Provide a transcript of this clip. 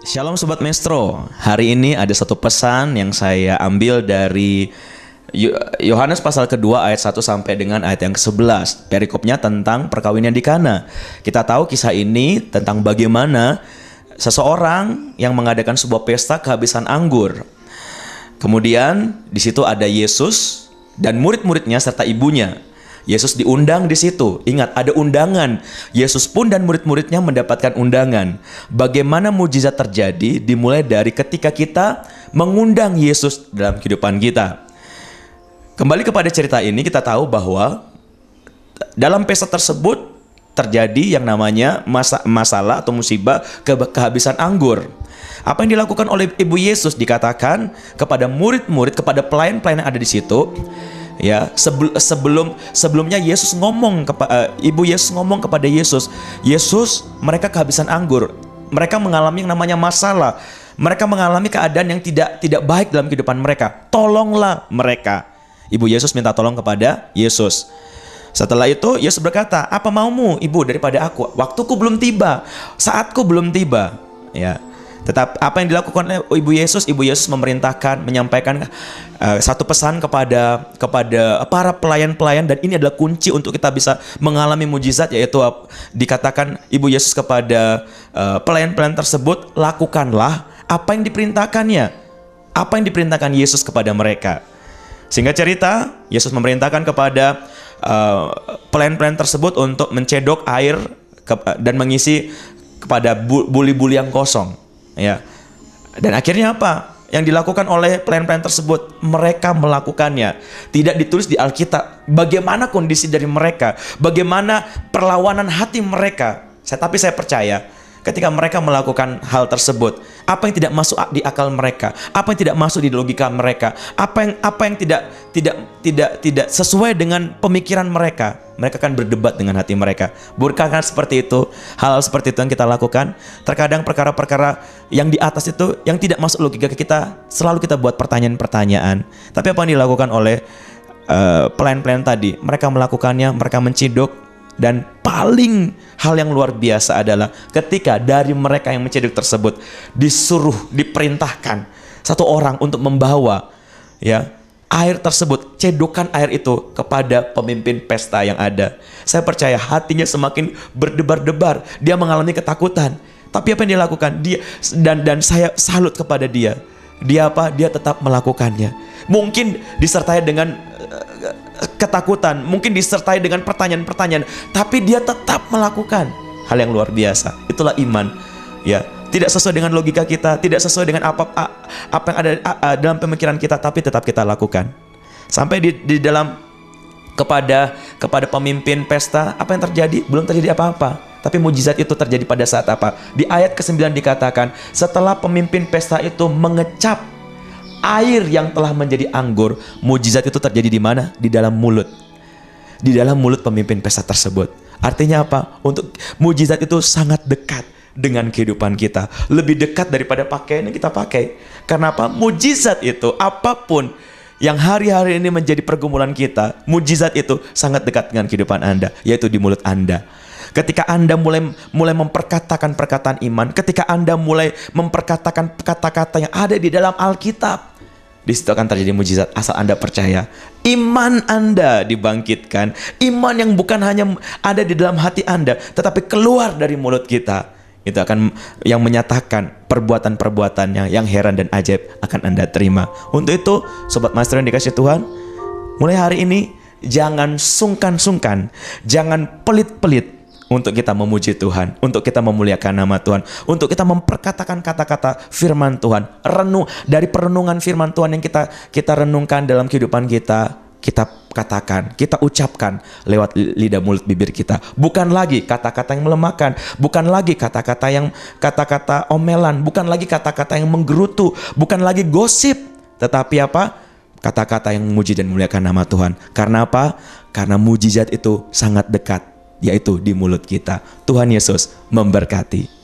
Shalom Sobat Maestro. Hari ini ada satu pesan yang saya ambil dari Yohanes pasal kedua ayat 1 sampai dengan ayat yang ke-11. Perikopnya tentang perkawinan di Kana. Kita tahu kisah ini tentang bagaimana seseorang yang mengadakan sebuah pesta kehabisan anggur. Kemudian di situ ada Yesus dan murid-muridnya serta ibunya. Yesus diundang di situ. Ingat, ada undangan. Yesus pun dan murid-muridnya mendapatkan undangan. Bagaimana mujizat terjadi dimulai dari ketika kita mengundang Yesus dalam kehidupan kita. Kembali kepada cerita ini, kita tahu bahwa dalam pesta tersebut terjadi yang namanya masalah atau musibah kehabisan anggur. Apa yang dilakukan oleh Ibu Yesus dikatakan kepada murid-murid, kepada pelayan-pelayan yang ada di situ. Ya, sebelumnya Yesus ngomong Ibu Yesus ngomong kepada Yesus, mereka kehabisan anggur. Mereka mengalami yang namanya masalah. Mereka mengalami keadaan yang tidak baik dalam kehidupan mereka. Tolonglah mereka. Ibu Yesus minta tolong kepada Yesus. Setelah itu Yesus berkata, "Apa maumu, Ibu, daripada aku? Waktuku belum tiba, saatku belum tiba." Ya. Tetapi apa yang dilakukan oleh Ibu Yesus memerintahkan, menyampaikan satu pesan kepada para pelayan-pelayan, dan ini adalah kunci untuk kita bisa mengalami mujizat, yaitu dikatakan Ibu Yesus kepada pelayan-pelayan tersebut, lakukanlah apa yang diperintahkannya. Apa yang diperintahkan Yesus kepada mereka. Singkat cerita, Yesus memerintahkan kepada pelayan-pelayan tersebut untuk mencedok air dan mengisi kepada buli-buli yang kosong. Ya, dan akhirnya apa yang dilakukan oleh pelayan-pelayan tersebut? Mereka melakukannya. Tidak ditulis di Alkitab bagaimana kondisi dari mereka, bagaimana perlawanan hati mereka. Tapi saya percaya ketika mereka melakukan hal tersebut, apa yang tidak masuk di akal mereka, apa yang tidak masuk di logika mereka, apa yang tidak sesuai dengan pemikiran mereka, mereka akan berdebat dengan hati mereka. Bukankah seperti itu? Hal seperti itu yang kita lakukan. Terkadang perkara-perkara yang di atas itu yang tidak masuk logika kita, selalu kita buat pertanyaan-pertanyaan. Tapi apa yang dilakukan oleh pelayan-pelayan tadi? Mereka melakukannya, mereka menciduk. Dan paling hal yang luar biasa adalah ketika dari mereka yang menciduk tersebut diperintahkan satu orang untuk membawa air tersebut, cedokan air itu kepada pemimpin pesta yang ada. Saya percaya hatinya semakin berdebar-debar. Dia mengalami ketakutan. Tapi apa yang dilakukan? Dia dan saya salut kepada dia. Dia tetap melakukannya. Mungkin disertai dengan ketakutan, mungkin disertai dengan pertanyaan-pertanyaan, tapi dia tetap melakukan hal yang luar biasa. Itulah iman. Ya, tidak sesuai dengan logika kita, tidak sesuai dengan apa yang ada dalam pemikiran kita, tapi tetap kita lakukan. Sampai di dalam kepada pemimpin pesta, apa yang terjadi? Belum terjadi apa-apa. Tapi mujizat itu terjadi pada saat apa? Di ayat ke-9 dikatakan, setelah pemimpin pesta itu mengecap air yang telah menjadi anggur, mujizat itu terjadi di mana? Di dalam mulut. Di dalam mulut pemimpin pesta tersebut. Artinya apa? Untuk mujizat itu sangat dekat dengan kehidupan kita. Lebih dekat daripada pakaian yang kita pakai. Karena apa? Mujizat itu, apapun yang hari-hari ini menjadi pergumulan kita, mujizat itu sangat dekat dengan kehidupan Anda, yaitu di mulut Anda. Ketika Anda mulai memperkatakan perkataan iman, ketika Anda mulai memperkatakan kata-kata yang ada di dalam Alkitab, di situ akan terjadi mujizat asal Anda percaya. Iman Anda dibangkitkan, iman yang bukan hanya ada di dalam hati Anda, tetapi keluar dari mulut kita. Itu akan yang menyatakan perbuatan-perbuatannya yang heran dan ajaib akan Anda terima. Untuk itu, Sobat Maestro yang dikasih Tuhan, mulai hari ini jangan sungkan-sungkan, jangan pelit-pelit untuk kita memuji Tuhan, untuk kita memuliakan nama Tuhan, untuk kita memperkatakan kata-kata firman Tuhan. Dari perenungan firman Tuhan yang kita renungkan dalam kehidupan kita katakan, kita ucapkan lewat lidah mulut bibir kita. Bukan lagi kata-kata yang melemahkan, bukan lagi kata-kata omelan, bukan lagi kata-kata yang menggerutu, bukan lagi gosip, tetapi apa? Kata-kata yang memuji dan memuliakan nama Tuhan. Karena apa? Karena mujizat itu sangat dekat, yaitu di mulut kita. Tuhan Yesus memberkati.